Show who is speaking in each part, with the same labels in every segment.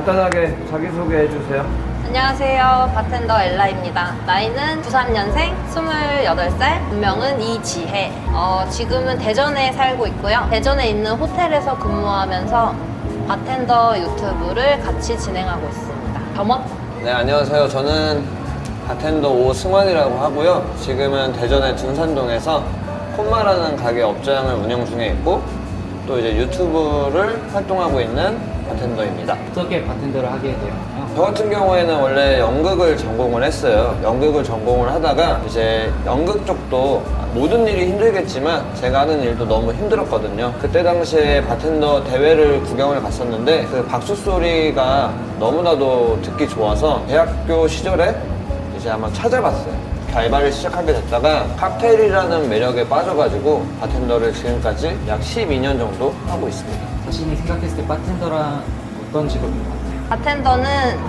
Speaker 1: 간단하게 자기소개해 주세요.
Speaker 2: 안녕하세요. 바텐더 엘라입니다. 나이는 93년생, 28살, 본명은 이지혜. 지금은 대전에 살고 있고요. 대전에 있는 호텔에서 근무하면서 바텐더 유튜브를 같이 진행하고 있습니다. 겸업?
Speaker 3: 네, 안녕하세요. 저는 바텐더 오승환이라고 하고요. 지금은 대전의 둔산동에서 콤마라는 가게 업장을 운영 중에 있고 또 이제 유튜브를 활동하고 있는 바텐더입니다.
Speaker 4: 어떻게 바텐더를 하게 되었나요?
Speaker 3: 저 같은 경우에는 원래 연극을 전공을 했어요. 연극을 전공을 하다가 이제 연극 쪽도 모든 일이 힘들겠지만 제가 하는 일도 너무 힘들었거든요. 그때 당시에 바텐더 대회를 구경을 갔었는데 그 박수 소리가 너무나도 듣기 좋아서 대학교 시절에 이제 한번 찾아봤어요. 알바를 시작하게 됐다가 칵테일이라는 매력에 빠져가지고 바텐더를 지금까지 약 12년 정도 하고 있습니다.
Speaker 4: 자신이 생각했을 때 바텐더란 어떤 직업인 것 같아요?
Speaker 2: 바텐더는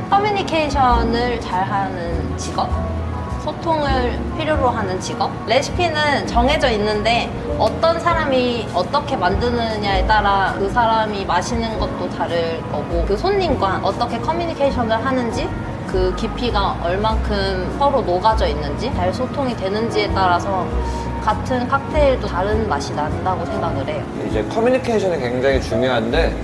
Speaker 2: 커뮤니케이션을 잘하는 직업? 소통을 필요로 하는 직업? 레시피는 정해져 있는데 어떤 사람이 어떻게 만드느냐에 따라 그 사람이 마시는 것도 다를 거고 그 손님과 어떻게 커뮤니케이션을 하는지 그 깊이가 얼만큼 서로 녹아져 있는지 잘 소통이 되는지에 따라서 같은 칵테일도 다른 맛이 난다고 생각을 해요.
Speaker 3: 이제 커뮤니케이션이 굉장히 중요한데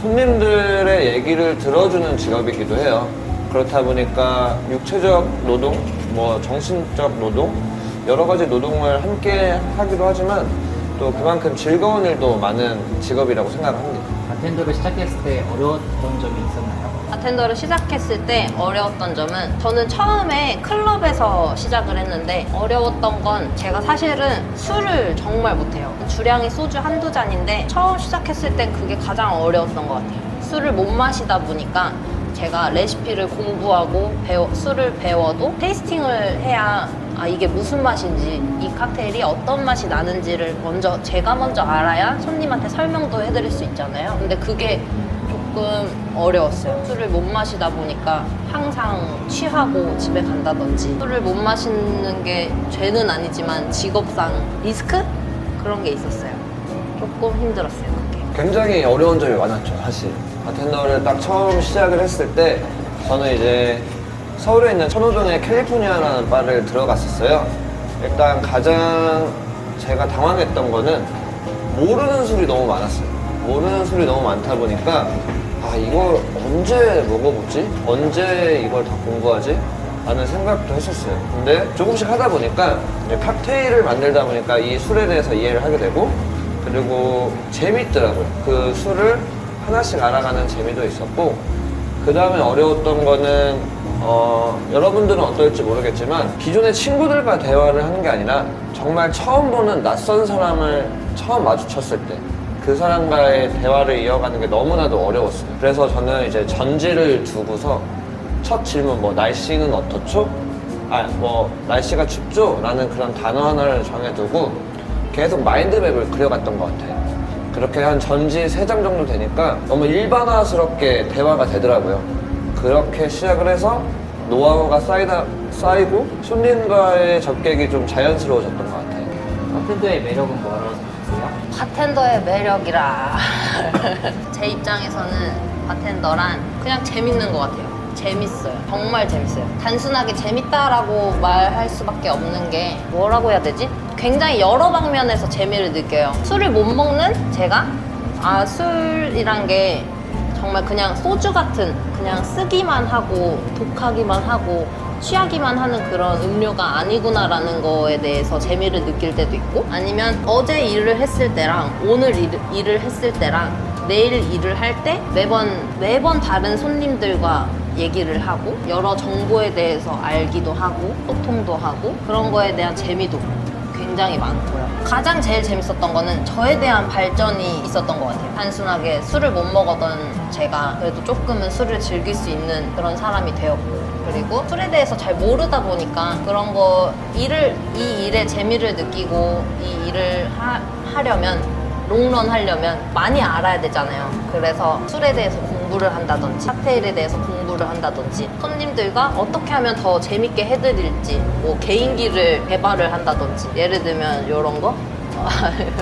Speaker 3: 손님들의 얘기를 들어주는 직업이기도 해요. 그렇다 보니까 육체적 노동, 뭐 정신적 노동, 여러 가지 노동을 함께 하기도 하지만 또 그만큼 즐거운 일도 많은 직업이라고 생각합니다.
Speaker 4: 바텐더를 시작했을 때 어려웠던 점이 있었나요?
Speaker 2: 바텐더를 시작했을 때 어려웠던 점은 저는 처음에 클럽에서 시작을 했는데 어려웠던 건 제가 사실은 술을 정말 못해요. 주량이 소주 한두 잔인데 처음 시작했을 땐 그게 가장 어려웠던 것 같아요. 술을 못 마시다 보니까 제가 레시피를 공부하고 술을 배워도 테이스팅을 해야 이게 무슨 맛인지 이 칵테일이 어떤 맛이 나는지를 제가 먼저 알아야 손님한테 설명도 해드릴 수 있잖아요. 근데 그게 조금 어려웠어요. 술을 못 마시다 보니까 항상 취하고 집에 간다든지 술을 못 마시는 게 죄는 아니지만 직업상 리스크? 그런 게 있었어요. 조금 힘들었어요, 그게.
Speaker 3: 굉장히 어려운 점이 많았죠, 사실. 바텐더를 딱 처음 시작을 했을 때 저는 이제 서울에 있는 천호동의 캘리포니아라는 바를 들어갔었어요. 일단 가장 제가 당황했던 거는 모르는 술이 너무 많았어요. 모르는 술이 너무 많다 보니까 이걸 언제 먹어보지? 언제 이걸 다 공부하지? 라는 생각도 했었어요. 근데 조금씩 하다 보니까 칵테일을 만들다 보니까 이 술에 대해서 이해를 하게 되고 그리고 재밌더라고요. 그 술을 하나씩 알아가는 재미도 있었고 그 다음에 어려웠던 거는 여러분들은 어떨지 모르겠지만 기존의 친구들과 대화를 하는 게 아니라 정말 처음 보는 낯선 사람을 처음 마주쳤을 때 그 사람과의 대화를 이어가는 게 너무나도 어려웠어요. 그래서 저는 이제 전지를 두고서 첫 질문 날씨는 어떻죠? 날씨가 춥죠? 라는 그런 단어 하나를 정해두고 계속 마인드맵을 그려갔던 것 같아요. 그렇게 한 전지 3장 정도 되니까 너무 일반화스럽게 대화가 되더라고요. 그렇게 시작을 해서 노하우가 쌓이고 손님과의 접객이 좀 자연스러워졌던 것 같아요.
Speaker 4: 바텐더의 매력은 뭐라고 생각하세요?
Speaker 2: 바텐더의 매력이라 제 입장에서는 바텐더란 그냥 재밌는 것 같아요. 재밌어요. 정말 재밌어요. 단순하게 재밌다라고 말할 수밖에 없는 게 뭐라고 해야 되지? 굉장히 여러 방면에서 재미를 느껴요. 술을 못 먹는 제가 술이란 게 정말 그냥 소주 같은 그냥 쓰기만 하고 독하기만 하고 취하기만 하는 그런 음료가 아니구나라는 거에 대해서 재미를 느낄 때도 있고 아니면 어제 일을 했을 때랑 오늘 일을 했을 때랑 내일 일을 할 때 매번 다른 손님들과 얘기를 하고 여러 정보에 대해서 알기도 하고 소통도 하고 그런 거에 대한 재미도 굉장히 많고요. 가장 제일 재밌었던 거는 저에 대한 발전이 있었던 것 같아요. 단순하게 술을 못 먹었던 제가 그래도 조금은 술을 즐길 수 있는 그런 사람이 되었고 그리고 술에 대해서 잘 모르다 보니까 그런 이 일에 재미를 느끼고 이 일을 하려면 롱런 하려면 많이 알아야 되잖아요. 그래서 술에 대해서 공부를 한다든지 칵테일에 대해서 공부를 한다든지 손님들과 어떻게 하면 더 재밌게 해드릴지 뭐 개인기를 개발을 한다든지 예를 들면 이런 거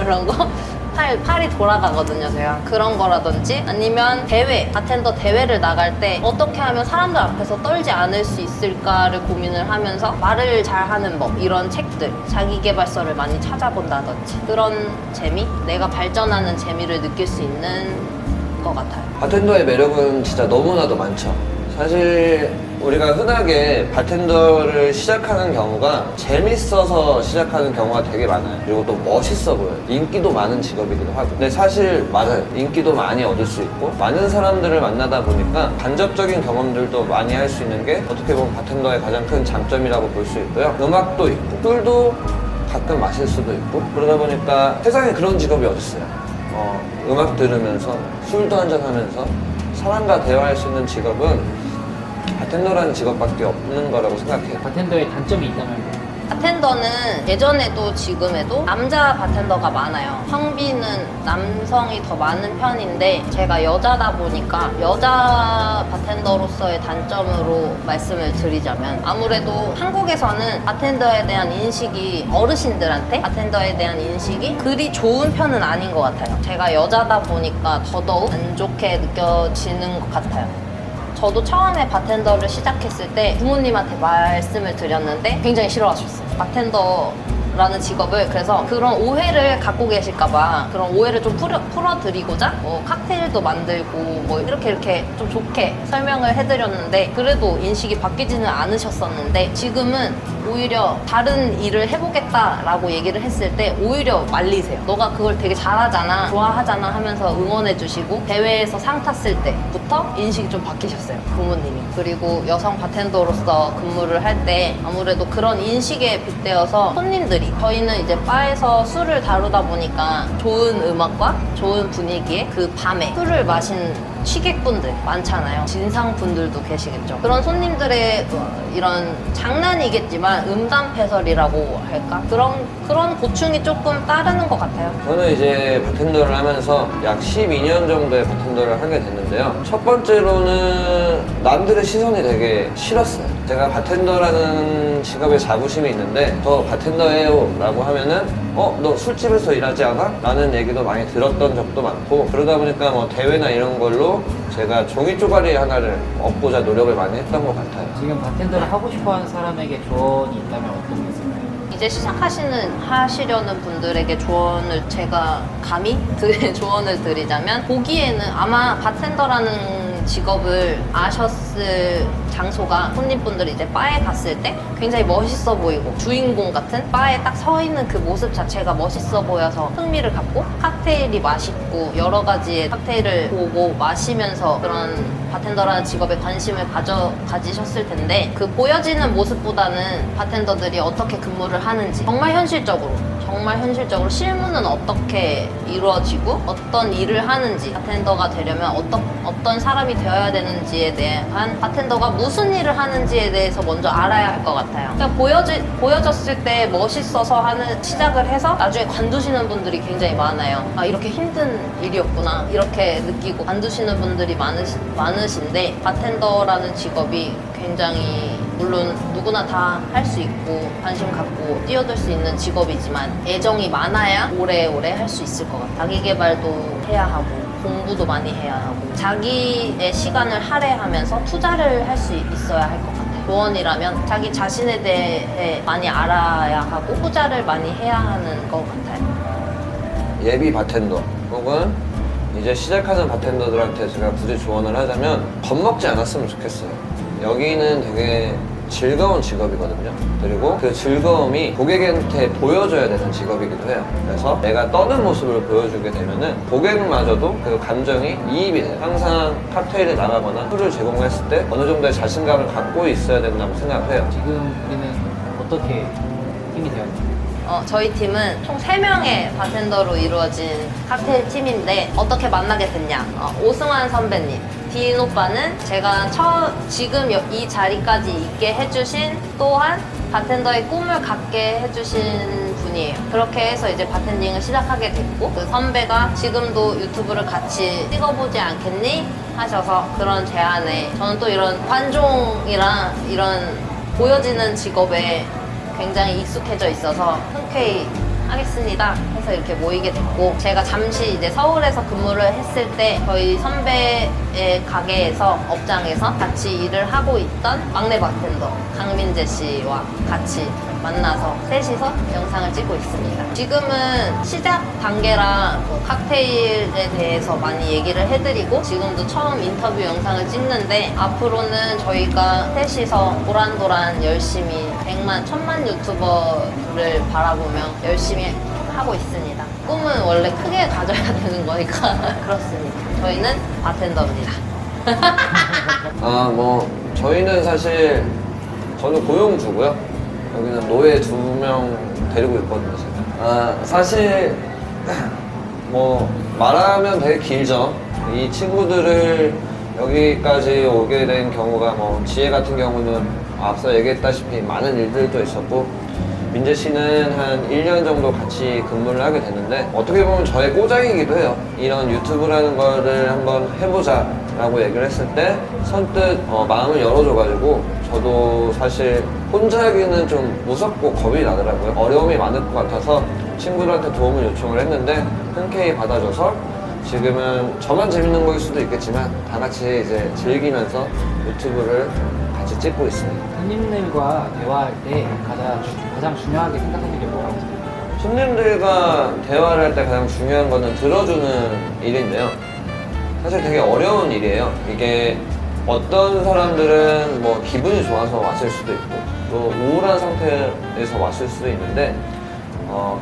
Speaker 2: 이런 거 팔이 돌아가거든요, 제가. 그런 거라든지 아니면 대회, 바텐더 대회를 나갈 때 어떻게 하면 사람들 앞에서 떨지 않을 수 있을까를 고민을 하면서 말을 잘하는 법, 이런 책들, 자기계발서를 많이 찾아본다든지 그런 재미? 내가 발전하는 재미를 느낄 수 있는 것 같아요.
Speaker 3: 바텐더의 매력은 진짜 너무나도 많죠. 사실 우리가 흔하게 바텐더를 시작하는 경우가 재밌어서 시작하는 경우가 되게 많아요. 그리고 또 멋있어 보여요. 인기도 많은 직업이기도 하고. 근데 사실 맞아요. 인기도 많이 얻을 수 있고 많은 사람들을 만나다 보니까 간접적인 경험들도 많이 할 수 있는 게 어떻게 보면 바텐더의 가장 큰 장점이라고 볼 수 있고요. 음악도 있고 술도 가끔 마실 수도 있고 그러다 보니까 세상에 그런 직업이 어딨어요. 음악 들으면서 술도 한잔하면서 사람과 대화할 수 있는 직업은 바텐더라는 직업밖에 없는 거라고 생각해요.
Speaker 4: 바텐더의 단점이 있다면 뭐?
Speaker 2: 바텐더는 예전에도 지금에도 남자 바텐더가 많아요. 성비는 남성이 더 많은 편인데 제가 여자다 보니까 여자 바텐더로서의 단점으로 말씀을 드리자면 아무래도 한국에서는 바텐더에 대한 인식이 어르신들한테 바텐더에 대한 인식이 그리 좋은 편은 아닌 것 같아요. 제가 여자다 보니까 더더욱 안 좋게 느껴지는 것 같아요. 저도 처음에 바텐더를 시작했을 때 부모님한테 말씀을 드렸는데 굉장히 싫어하셨어요. 바텐더라는 직업을. 그래서 그런 오해를 갖고 계실까봐 그런 오해를 좀 풀어드리고자 칵테일도 만들고 뭐 이렇게 좀 좋게 설명을 해드렸는데 그래도 인식이 바뀌지는 않으셨었는데 지금은 오히려 다른 일을 해보겠다라고 얘기를 했을 때 오히려 말리세요. 너가 그걸 되게 잘하잖아, 좋아하잖아 하면서 응원해주시고 대회에서 상 탔을 때부터 인식이 좀 바뀌셨어요, 부모님이. 그리고 여성 바텐더로서 근무를 할 때 아무래도 그런 인식에 빗대어서 손님들이 저희는 이제 바에서 술을 다루다 보니까 좋은 음악과 좋은 분위기에 그 밤에 술을 마신 취객분들 많잖아요. 진상분들도 계시겠죠. 그런 손님들의 이런 장난이겠지만 음담패설이라고 할까? 그런 고충이 조금 따르는 것 같아요.
Speaker 3: 저는 이제 바텐더를 하면서 약 12년 정도의 바텐더를 하게 됐는데요. 첫 번째로는 남들의 시선이 되게 싫었어요. 제가 바텐더라는 직업에 자부심이 있는데 저 바텐더예요 라고 하면은 너 술집에서 일하지 않아? 라는 얘기도 많이 들었던 적도 많고 그러다 보니까 뭐 대회나 이런 걸로 제가 종이 쪼가리 하나를 얻고자 노력을 많이 했던 것 같아요.
Speaker 4: 지금 바텐더를 하고 싶어하는 사람에게 조언이 있다면 어떤 게 있을까요?
Speaker 2: 이제 하시려는 분들에게 제가 감히 조언을 드리자면 보기에는 아마 바텐더라는 직업을 아셨을 장소가 손님분들이 이제 바에 갔을 때 굉장히 멋있어 보이고 주인공 같은 바에 딱 서 있는 그 모습 자체가 멋있어 보여서 흥미를 갖고 칵테일이 맛있고 여러 가지의 칵테일을 보고 마시면서 그런 바텐더라는 직업에 관심을 가지셨을 텐데 그 보여지는 모습보다는 바텐더들이 어떻게 근무를 하는지 정말 현실적으로 실무는 어떻게 이루어지고 어떤 일을 하는지 바텐더가 되려면 어떤 사람이 되어야 되는지에 대한 바텐더가 무슨 일을 하는지에 대해서 먼저 알아야 할 것 같아요. 그러니까 보여졌을 때 멋있어서 시작을 해서 나중에 관두시는 분들이 굉장히 많아요. 아, 이렇게 힘든 일이었구나 이렇게 느끼고 관두시는 분들이 많으신데 바텐더라는 직업이 굉장히 물론 누구나 다 할 수 있고 관심 갖고 뛰어들 수 있는 직업이지만 애정이 많아야 오래오래 할 수 있을 것 같아요. 자기 개발도 해야 하고 공부도 많이 해야 하고 자기의 시간을 할애하면서 투자를 할 수 있어야 할 것 같아요. 조언이라면 자기 자신에 대해 많이 알아야 하고 투자를 많이 해야 하는 것 같아요.
Speaker 3: 예비 바텐더 혹은 이제 시작하는 바텐더들한테 제가 굳이 조언을 하자면 겁먹지 않았으면 좋겠어요. 여기는 되게 즐거운 직업이거든요. 그리고 그 즐거움이 고객한테 보여줘야 되는 직업이기도 해요. 그래서 내가 떠는 모습을 보여주게 되면은 고객마저도 그 감정이 이입이 돼요. 항상 칵테일을 나가거나 술을 제공했을 때 어느 정도의 자신감을 갖고 있어야 된다고 생각을 해요.
Speaker 4: 지금 우리는 어떻게 팀이 되었나요?
Speaker 2: 저희 팀은 총 3명의 바텐더로 이루어진 칵테일 팀인데 어떻게 만나게 됐냐? 오승환 선배님, 디인 오빠는 제가 지금 이 자리까지 있게 해주신 또한 바텐더의 꿈을 갖게 해주신 분이에요. 그렇게 해서 이제 바텐딩을 시작하게 됐고 그 선배가 지금도 유튜브를 같이 찍어보지 않겠니? 하셔서 그런 제안에 저는 또 이런 관종이랑 이런 보여지는 직업에 굉장히 익숙해져 있어서 흔쾌히 하겠습니다 해서 이렇게 모이게 됐고, 제가 잠시 이제 서울에서 근무를 했을 때 저희 선배의 가게에서, 업장에서 같이 일을 하고 있던 막내 바텐더 강민재 씨와 같이 만나서 셋이서 영상을 찍고 있습니다. 지금은 시작 단계라 뭐 칵테일에 대해서 많이 얘기를 해드리고, 지금도 처음 인터뷰 영상을 찍는데, 앞으로는 저희가 셋이서 도란도란 열심히 100만, 1000만 유튜버를 바라보며 열심히 하고 있습니다. 꿈은 원래 크게 가져야 되는 거니까 그렇습니다. 저희는 바텐더입니다.
Speaker 3: 저희는 사실, 저는 고용주고요. 여기는 노예 2명 데리고 있거든요, 제가. 사실, 말하면 되게 길죠. 이 친구들을 여기까지 오게 된 경우가, 지혜 같은 경우는 앞서 얘기했다시피 많은 일들도 있었고, 민재 씨는 한 1년 정도 같이 근무를 하게 됐는데, 어떻게 보면 저의 꼬장이기도 해요. 이런 유튜브라는 거를 한번 해보자 라고 얘기를 했을 때 선뜻 마음을 열어줘가지고, 저도 사실 혼자 하기는 좀 무섭고 겁이 나더라고요. 어려움이 많을 것 같아서 친구들한테 도움을 요청을 했는데 흔쾌히 받아줘서, 지금은 저만 재밌는 거일 수도 있겠지만 다 같이 이제 즐기면서 유튜브를 같이 찍고 있습니다.
Speaker 4: 손님들과 대화할 때 가장 중요하게 생각하는 게 뭐라고 생각해요?
Speaker 3: 손님들과 대화를 할 때 가장 중요한 거는 들어주는 일인데요. 사실 되게 어려운 일이에요. 이게 어떤 사람들은 기분이 좋아서 왔을 수도 있고, 또 우울한 상태에서 왔을 수도 있는데,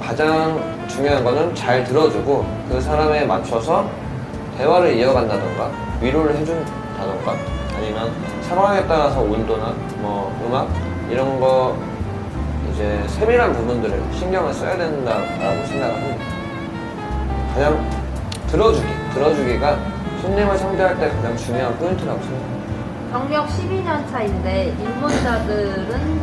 Speaker 3: 가장 중요한 거는 잘 들어주고 그 사람에 맞춰서 대화를 이어간다던가 위로를 해준다던가, 아니면 상황에 따라서 온도나 음악 이런 거 이제 세밀한 부분들을 신경을 써야 된다라고 생각을 합니다. 가장 들어주기가 손님을 상대할 때 가장 중요한 포인트라고 생각합니다.
Speaker 2: 경력 12년 차인데 입문자들은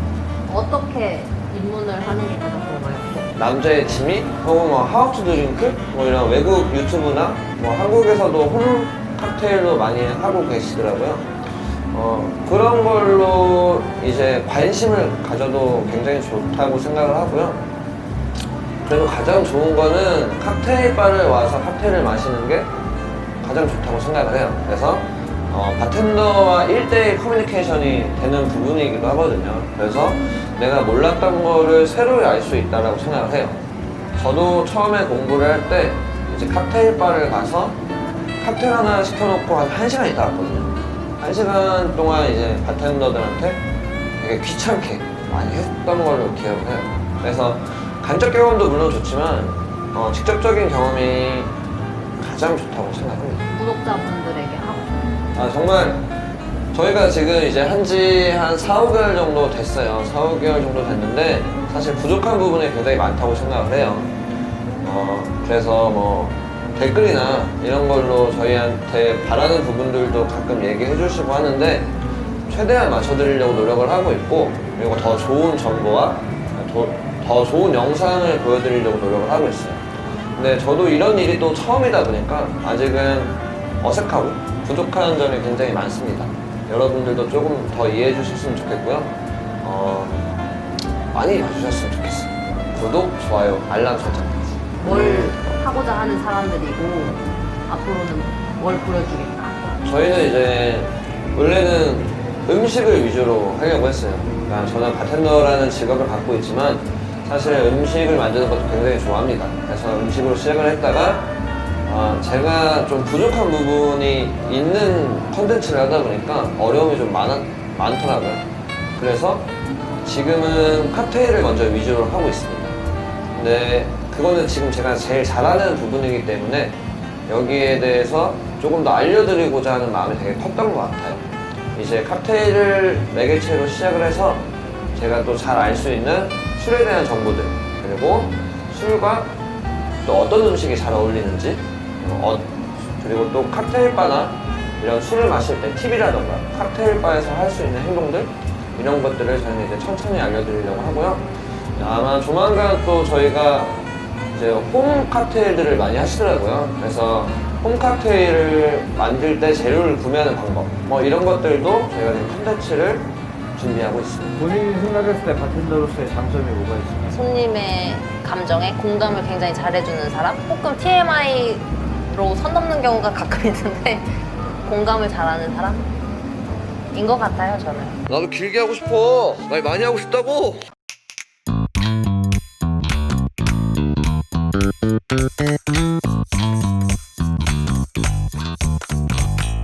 Speaker 2: 어떻게 입문을 하는 게 가장 좋은가요?
Speaker 3: 남자의 취미 혹은 하우 투 드링크 이런 외국 유튜브나 한국에서도 홈 칵테일로 많이 하고 계시더라고요. 그런 걸로 이제 관심을 가져도 굉장히 좋다고 생각을 하고요. 그래도 가장 좋은 거는 칵테일 바를 와서 칵테일을 마시는 게 가장 좋다고 생각을 해요. 그래서 바텐더와 1대1 커뮤니케이션이 되는 부분이기도 하거든요. 그래서 내가 몰랐던 거를 새로이 알 수 있다고 생각을 해요. 저도 처음에 공부를 할 때 이제 칵테일 바를 가서 칵테일 하나 시켜놓고 한 1시간 있다 왔거든요. 1시간 동안 이제 바텐더들한테 되게 귀찮게 많이 했던 걸로 기억을 해요. 그래서 간접 경험도 물론 좋지만 직접적인 경험이 가장 좋다고 생각합니다.
Speaker 2: 구독자분들에게 하고
Speaker 3: 정말 저희가 지금 이제 한지 한 4, 5개월 정도 됐어요. 4, 5개월 정도 됐는데 사실 부족한 부분이 굉장히 많다고 생각을 해요. 그래서 댓글이나 이런 걸로 저희한테 바라는 부분들도 가끔 얘기해 주시고 하는데, 최대한 맞춰드리려고 노력을 하고 있고, 그리고 더 좋은 정보와 더 좋은 영상을 보여드리려고 노력을 하고 있어요. 근데 저도 이런 일이 또 처음이다 보니까 아직은 어색하고 부족한 점이 굉장히 많습니다. 여러분들도 조금 더 이해해 주셨으면 좋겠고요. 많이 봐주셨으면 좋겠어요. 구독, 좋아요, 알람 설정까지.
Speaker 2: 뭘 하고자 하는 사람들이고 앞으로는 뭘 보여주겠다.
Speaker 3: 저희는 이제 원래는 음식을 위주로 하려고 했어요. 그러니까 저는 바텐더라는 직업을 갖고 있지만 사실 음식을 만드는 것도 굉장히 좋아합니다. 그래서 음식으로 시작을 했다가 제가 좀 부족한 부분이 있는 컨텐츠를 하다 보니까 어려움이 좀 많더라고요. 그래서 지금은 칵테일을 먼저 위주로 하고 있습니다. 근데 그거는 지금 제가 제일 잘하는 부분이기 때문에 여기에 대해서 조금 더 알려드리고자 하는 마음이 되게 컸던 것 같아요. 이제 칵테일을 매개체로 시작을 해서 제가 또 잘 알 수 있는 술에 대한 정보들, 그리고 술과 또 어떤 음식이 잘 어울리는지, 그리고 또 칵테일바나 이런 술을 마실 때 팁이라던가 칵테일바에서 할 수 있는 행동들, 이런 것들을 저희는 이제 천천히 알려드리려고 하고요. 아마 조만간 또 저희가 이제 홈 칵테일들을 많이 하시더라고요. 그래서 홈 칵테일을 만들 때 재료를 구매하는 방법, 이런 것들도 저희가 지금 콘텐츠를 준비하고 있습니다.
Speaker 1: 본인이 생각했을 때 바텐더로서의 장점이 뭐가 있을까요?
Speaker 2: 손님의 감정에 공감을 굉장히 잘해주는 사람? 조금 TMI로 선 넘는 경우가 가끔 있는데 공감을 잘하는 사람인 것 같아요, 저는.
Speaker 3: 나도 길게 하고 싶어. 말 많이 하고 싶다고.